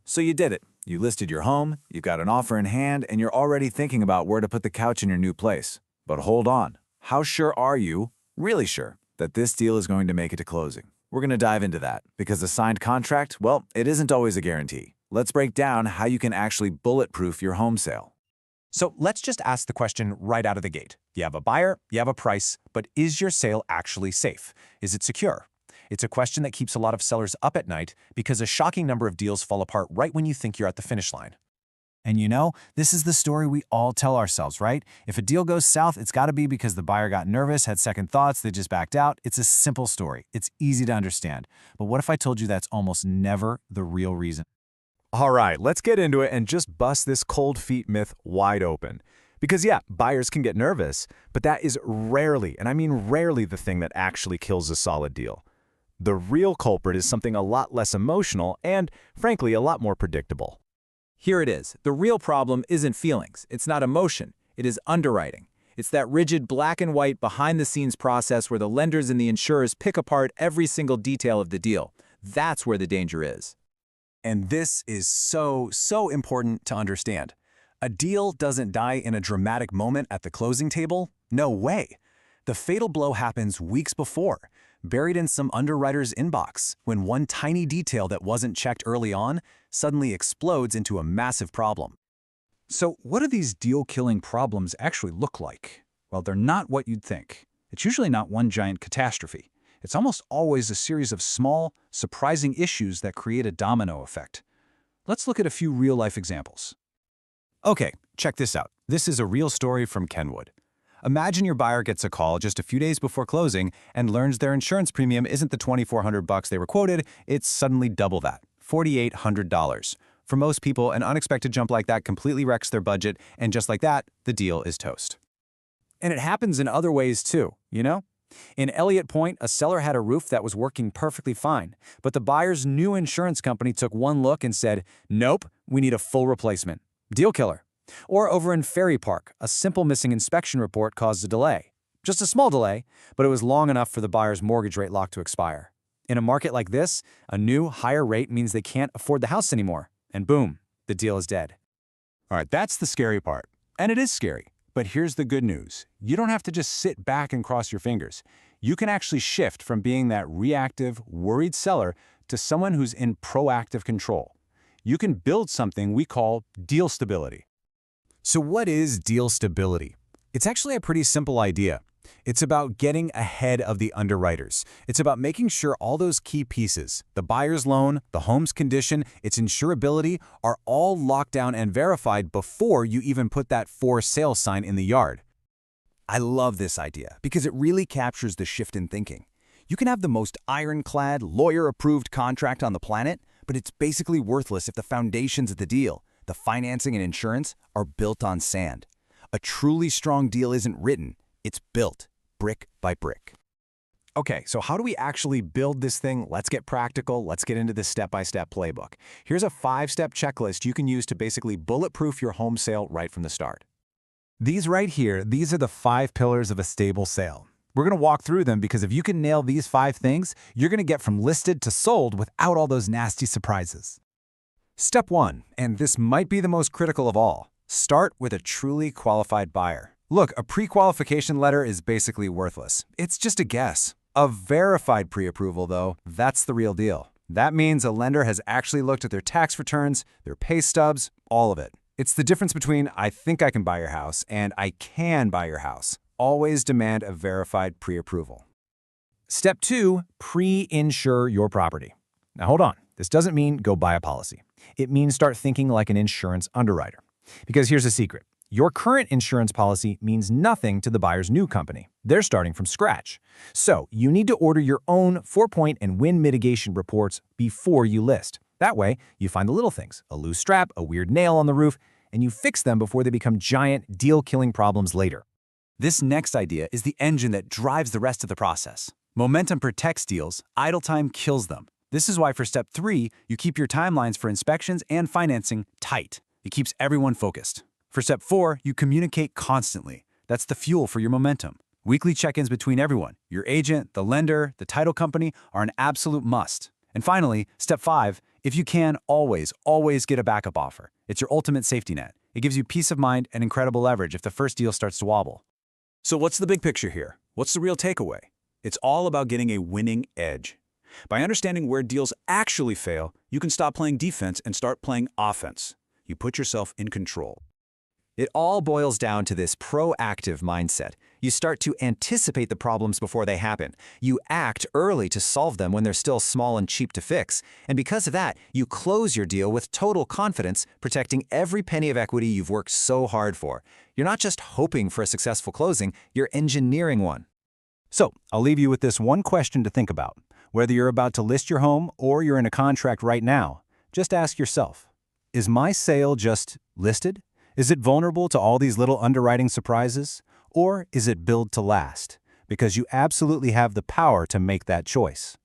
So you did it. You listed your home, you've got an offer in hand, and you're already thinking about where to put the couch in your new place. But hold on. How sure are you, really sure, that this deal is going to make it to closing? We're going to dive into that, because a signed contract, well, it isn't always a guarantee. Let's break down how you can actually bulletproof your home sale. So let's just ask the question right out of the gate. You have a buyer, you have a price, but is your sale actually safe? Is it secure? It's a question that keeps a lot of sellers up at night because a shocking number of deals fall apart right when you think you're at the finish line. And you know, this is the story we all tell ourselves, right? If a deal goes south, it's got to be because the buyer got nervous, had second thoughts, they just backed out. It's a simple story. It's easy to understand. But what if I told you that's almost never the real reason? All right, let's get into it and just bust this cold feet myth wide open. Because yeah, buyers can get nervous, but that is rarely, and I mean rarely, the thing that actually kills a solid deal. The real culprit is something a lot less emotional and, frankly, a lot more predictable. Here it is. The real problem isn't feelings. It's not emotion. It is underwriting. It's that rigid black and white behind-the-scenes process where the lenders and the insurers pick apart every single detail of the deal. That's where the danger is. And this is so important to understand. A deal doesn't die in a dramatic moment at the closing table. No way. The fatal blow happens weeks before, buried in some underwriter's inbox, when one tiny detail that wasn't checked early on suddenly explodes into a massive problem. So what do these deal-killing problems actually look like? Well, they're not what you'd think. It's usually not one giant catastrophe. It's almost always a series of small, surprising issues that create a domino effect. Let's look at a few real-life examples. Okay, check this out. This is a real story from Kenwood. Imagine your buyer gets a call just a few days before closing and learns their insurance premium isn't the $2,400 they were quoted, it's suddenly double that, $4,800. For most people, an unexpected jump like that completely wrecks their budget, and just like that, the deal is toast. And it happens in other ways too, you know? In Elliott Point, a seller had a roof that was working perfectly fine, but the buyer's new insurance company took one look and said, "Nope, we need a full replacement." Deal killer. Or over in Ferry Park, a simple missing inspection report caused a delay. Just a small delay, but it was long enough for the buyer's mortgage rate lock to expire. In a market like this, a new, higher rate means they can't afford the house anymore. And boom, the deal is dead. All right, that's the scary part. And it is scary. But here's the good news. You don't have to just sit back and cross your fingers. You can actually shift from being that reactive, worried seller to someone who's in proactive control. You can build something we call deal stability. So what is deal stability? It's actually a pretty simple idea. It's about getting ahead of the underwriters. It's about making sure all those key pieces, the buyer's loan, the home's condition, its insurability, are all locked down and verified before you even put that for sale sign in the yard. I love this idea because it really captures the shift in thinking. You can have the most ironclad, lawyer-approved contract on the planet, but it's basically worthless if the foundations of the deal, the financing and insurance, are built on sand. A truly strong deal isn't written, it's built, brick by brick. Okay, so how do we actually build this thing? Let's get practical. Let's get into this step-by-step playbook. Here's a 5-step checklist you can use to basically bulletproof your home sale right from the start. These right here, these are the 5 pillars of a stable sale. We're going to walk through them because if you can nail these 5 things, you're going to get from listed to sold without all those nasty surprises. Step 1, and this might be the most critical of all, start with a truly qualified buyer. Look, a pre-qualification letter is basically worthless. It's just a guess. A verified pre-approval, though, that's the real deal. That means a lender has actually looked at their tax returns, their pay stubs, all of it. It's the difference between I think I can buy your house and I can buy your house. Always demand a verified pre-approval. Step 2, pre-insure your property. Now hold on, this doesn't mean go buy a policy. It means start thinking like an insurance underwriter. Because here's a secret. Your current insurance policy means nothing to the buyer's new company. They're starting from scratch. So you need to order your own 4-point and wind mitigation reports before you list. That way, you find the little things, a loose strap, a weird nail on the roof, and you fix them before they become giant, deal-killing problems later. This next idea is the engine that drives the rest of the process. Momentum protects deals, idle time kills them. This is why for step 3, you keep your timelines for inspections and financing tight. It keeps everyone focused. For step 4, you communicate constantly. That's the fuel for your momentum. Weekly check-ins between everyone, your agent, the lender, the title company, are an absolute must. And finally, step 5, If you can, always get a backup offer. It's your ultimate safety net. It gives you peace of mind and incredible leverage if the first deal starts to wobble. So what's the big picture here? What's the real takeaway? It's all about getting a winning edge. By understanding where deals actually fail, you can stop playing defense and start playing offense. You put yourself in control. It all boils down to this proactive mindset. You start to anticipate the problems before they happen. You act early to solve them when they're still small and cheap to fix. And because of that, you close your deal with total confidence, protecting every penny of equity you've worked so hard for. You're not just hoping for a successful closing, you're engineering one. So, I'll leave you with this one question to think about. Whether you're about to list your home or you're in a contract right now, just ask yourself, is my sale just listed? Is it vulnerable to all these little underwriting surprises? Or is it built to last? Because you absolutely have the power to make that choice.